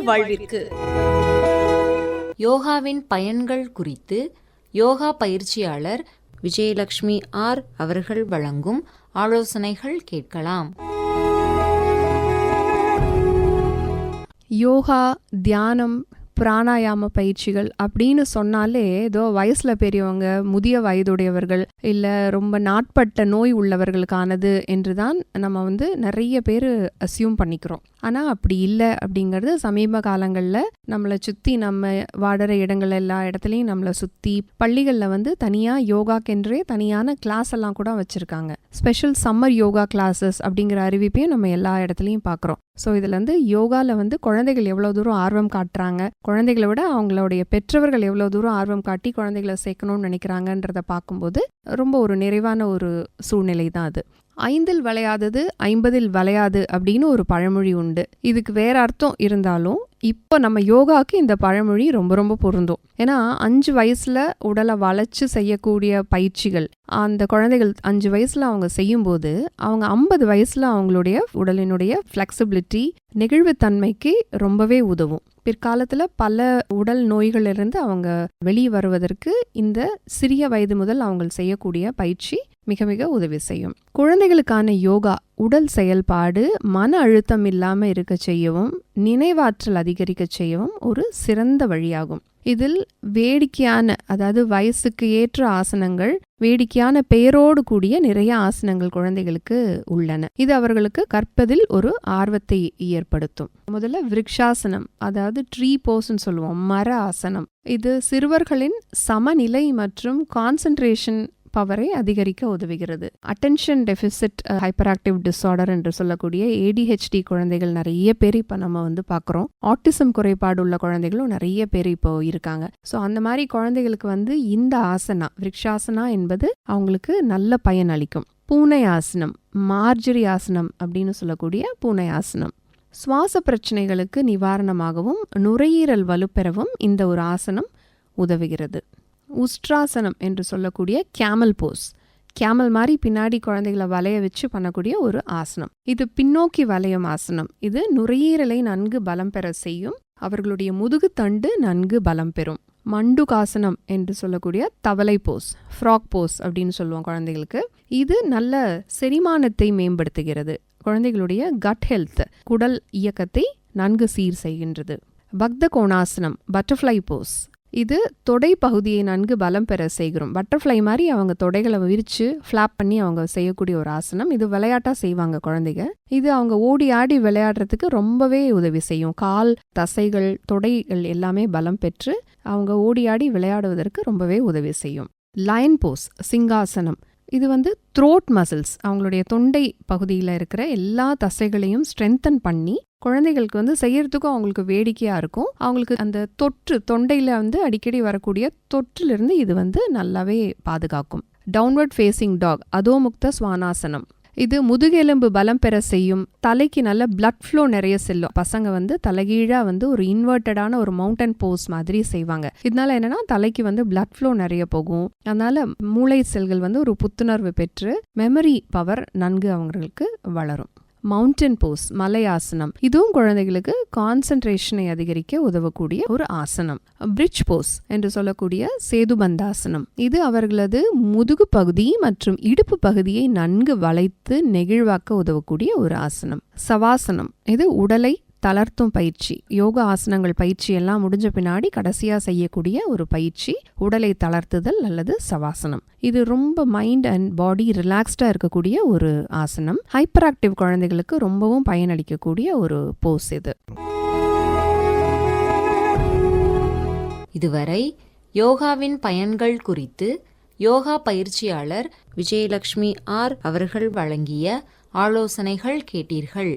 வாழ்விற்கு. யோகாவின் பயன்கள் குறித்து யோகா பயிற்சியாளர் விஜயலட்சுமி ஆர் அவர்கள் வழங்கும் ஆலோசனைகள் கேட்கலாம். யோகா, தியானம், பிராணாயாம பயிற்சிகள் அப்படின்னு சொன்னாலே ஏதோ வயசுல பெரியவங்க, முதிய வயதுடையவர்கள், இல்லை ரொம்ப நாட்பட்ட நோய் உள்ளவர்களுக்கானது என்றுதான் நம்ம நிறைய பேர் அசியூம் பண்ணிக்கிறோம். ஆனால் அப்படி இல்லை அப்படிங்கிறது சமீப காலங்களில் நம்மளை சுற்றி, நம்ம வாடுற இடங்கள் எல்லா இடத்துலையும் நம்மளை சுற்றி பள்ளிகளில் தனியாக யோகாக்கென்றே தனியான கிளாஸ் எல்லாம் கூட வச்சுருக்காங்க. ஸ்பெஷல் சம்மர் யோகா கிளாஸஸ் அப்படிங்கிற அறிவிப்பையும் நம்ம எல்லா இடத்துலையும் பார்க்குறோம். ஸோ இதில் யோகாவில் குழந்தைகள் எவ்வளோ தூரம் ஆர்வம் காட்டுறாங்க, குழந்தைகளை விட அவங்களுடைய பெற்றவர்கள் எவ்வளோ தூரம் ஆர்வம் காட்டி குழந்தைகளை சேர்க்கணும்னு நினைக்கிறாங்கன்றதை பார்க்கும்போது ரொம்ப ஒரு நிறைவான ஒரு சூழ்நிலை தான் அது. 5 வளையாதது 50 வளையாது அப்படின்னு ஒரு பழமொழி உண்டு. இதுக்கு வேற அர்த்தம் இருந்தாலும் இப்போ நம்ம யோகாவுக்கு இந்த பழமொழி ரொம்ப ரொம்ப பொருந்தும். ஏன்னா 5 வயசுல உடலை வளைச்சு செய்யக்கூடிய பயிற்சிகள் அந்த குழந்தைகள் 5 வயசுல அவங்க செய்யும்போது அவங்க 50 வயசுல அவங்களுடைய உடலினுடைய ஃப்ளெக்சிபிலிட்டி, நெகிழ்வுத்தன்மைக்கு ரொம்பவே உதவும். பிற்காலத்தில் பல உடல் நோய்களிலிருந்து அவங்க வெளியே வருவதற்கு இந்த சிறிய வயது முதல் அவங்க செய்யக்கூடிய பயிற்சி மிக மிக உதவி செய்யும். குழந்தைகளுக்கான யோகா உடல் செயல்பாடு மன அழுத்தம் இல்லாமல் இருக்க செய்யவும், நினைவாற்றல் அதிகரிக்க செய்யவும் ஒரு சிறந்த வழியாகும். இதில் வேடிக்கையான, அதாவது வயசுக்கு ஏற்ற ஆசனங்கள், வேடிக்கையான பெயரோடு கூடிய நிறைய ஆசனங்கள் குழந்தைகளுக்கு உள்ளன. இது அவர்களுக்கு கற்பதில் ஒரு ஆர்வத்தை ஏற்படுத்தும். முதல்ல விருக்ஷாசனம், அதாவது ட்ரீ போஸ்ன்னு சொல்லுவோம், மர ஆசனம். இது சிறுவர்களின் சமநிலை மற்றும் கான்சென்ட்ரேஷன் பவரை அதிகரிக்க உதவுகிறது. Attention deficit hyper active disorder என்று சொல்லக்கூடிய ADHD குழந்தைகள் நிறைய பேர் இப்போ நம்ம பார்க்குறோம். ஆட்டிசம் குறைபாடு உள்ள குழந்தைகளும் நிறைய பேர் இப்போ இருக்காங்க. ஸோ அந்த மாதிரி குழந்தைகளுக்கு இந்த ஆசனா, விருக்ஷாசனா என்பது அவங்களுக்கு நல்ல பயன் அளிக்கும். பூனை ஆசனம், மார்ஜரி ஆசனம் அப்படின்னு சொல்லக்கூடிய பூனை ஆசனம் சுவாச பிரச்சனைகளுக்கு நிவாரணமாகவும் நுரையீரல் வலுப்பெறவும் இந்த ஒரு ஆசனம் உதவுகிறது. உஸ்ட்ராசனம் என்று சொல்லக்கூடிய கேமல் போஸ், கேமல் மாதிரி பின்னாடி குழந்தைகளை வளைய வச்சு பண்ணக்கூடிய ஒரு ஆசனம். இது பின்னோக்கி வளையும் ஆசனம். இது நுரையீரலை நன்கு பலம் பெற செய்யும். அவர்களுடைய முதுகு தண்டு நன்கு பலம் பெறும். மண்டுகாசனம் என்று சொல்லக்கூடிய தவளை போஸ், ஃப்ராக் போஸ் அப்படின்னு சொல்லுவோம் குழந்தைகளுக்கு. இது நல்ல செரிமானத்தை மேம்படுத்துகிறது. குழந்தைகளுடைய கட் ஹெல்த், குடல் இயக்கத்தை நன்கு சீர் செய்கின்றது. பக்த கோணாசனம், பட்டர்ஃப்ளை போஸ். இது தொடை பகுதியை நன்கு பலம் பெற செய்கிறோம். பட்டர்ஃப்ளை மாதிரி அவங்க தொடைகளை விரித்து ஃப்ளாப் பண்ணி அவங்க செய்யக்கூடிய ஒரு ஆசனம். இது விளையாட்டாக செய்வாங்க குழந்தைங்க. இது அவங்க ஓடி ஆடி விளையாடுறதுக்கு ரொம்பவே உதவி செய்யும். கால் தசைகள், தொடைகள் எல்லாமே பலம் பெற்று அவங்க ஓடி ஆடி விளையாடுவதற்கு ரொம்பவே உதவி செய்யும். லயன் போஸ், சிங்காசனம். இது த்ரோட் மசில்ஸ், அவங்களுடைய தொண்டை பகுதியில் இருக்கிற எல்லா தசைகளையும் ஸ்ட்ரென்தன் பண்ணி குழந்தைகளுக்கு செய்யறதுக்கும் அவங்களுக்கு வேடிக்கையாக இருக்கும். அவங்களுக்கு அந்த தொற்று, தொண்டையில் அடிக்கடி வரக்கூடிய தொற்றிலிருந்து இது நல்லாவே பாதுகாக்கும். டவுன்வர்ட் ஃபேசிங் டாக், அதோமுக்த ஸ்வானாசனம். இது முதுகெலும்பு பலம் பெற செய்யும். தலைக்கு நல்ல பிளட் ஃப்ளோ நிறைய செல்லும். பசங்க தலைகீழாக ஒரு இன்வெர்ட்டடான ஒரு மவுண்டன் போஸ் மாதிரி செய்வாங்க. இதனால என்னன்னா தலைக்கு பிளட் ஃப்ளோ நிறைய போகும். அதனால மூளை செல்கள் ஒரு புத்துணர்வு பெற்று மெமரி பவர் நன்கு அவங்களுக்கு வளரும். மவுண்டன் போஸ், மலை ஆசனம். இதுவும் குழந்தைகளுக்கு கான்சென்ட்ரேஷனை அதிகரிக்க உதவக்கூடிய ஒரு ஆசனம். பிரிட்ஜ் போஸ் என்று சொல்லக்கூடிய சேதுபந்தாசனம். இது அவர்களது முதுகு பகுதி மற்றும் இடுப்பு பகுதியை நன்கு வளைத்து நெகிழ்வாக்க உதவக்கூடிய ஒரு ஆசனம். சவாசனம், இது உடலை தளர்த்தும் பயிற்சி. யோகா ஆசனங்கள் பயிற்சி எல்லாம் முடிஞ்ச பின்னாடி கடைசியாக செய்யக்கூடிய ஒரு பயிற்சி உடலை தளர்த்துதல் அல்லது சவாசனம். இது ரொம்ப மைண்ட் அண்ட் பாடி ரிலாக்ஸ்டாக இருக்கக்கூடிய ஒரு ஆசனம். ஹைப்பர் ஆக்டிவ் குழந்தைகளுக்கு ரொம்பவும் பயனளிக்கக்கூடிய ஒரு போஸ் இது. இதுவரை யோகாவின் பயன்கள் குறித்து யோகா பயிற்சியாளர் விஜயலட்சுமி ஆர் அவர்கள் வழங்கிய ஆலோசனைகள் கேட்டீர்கள்.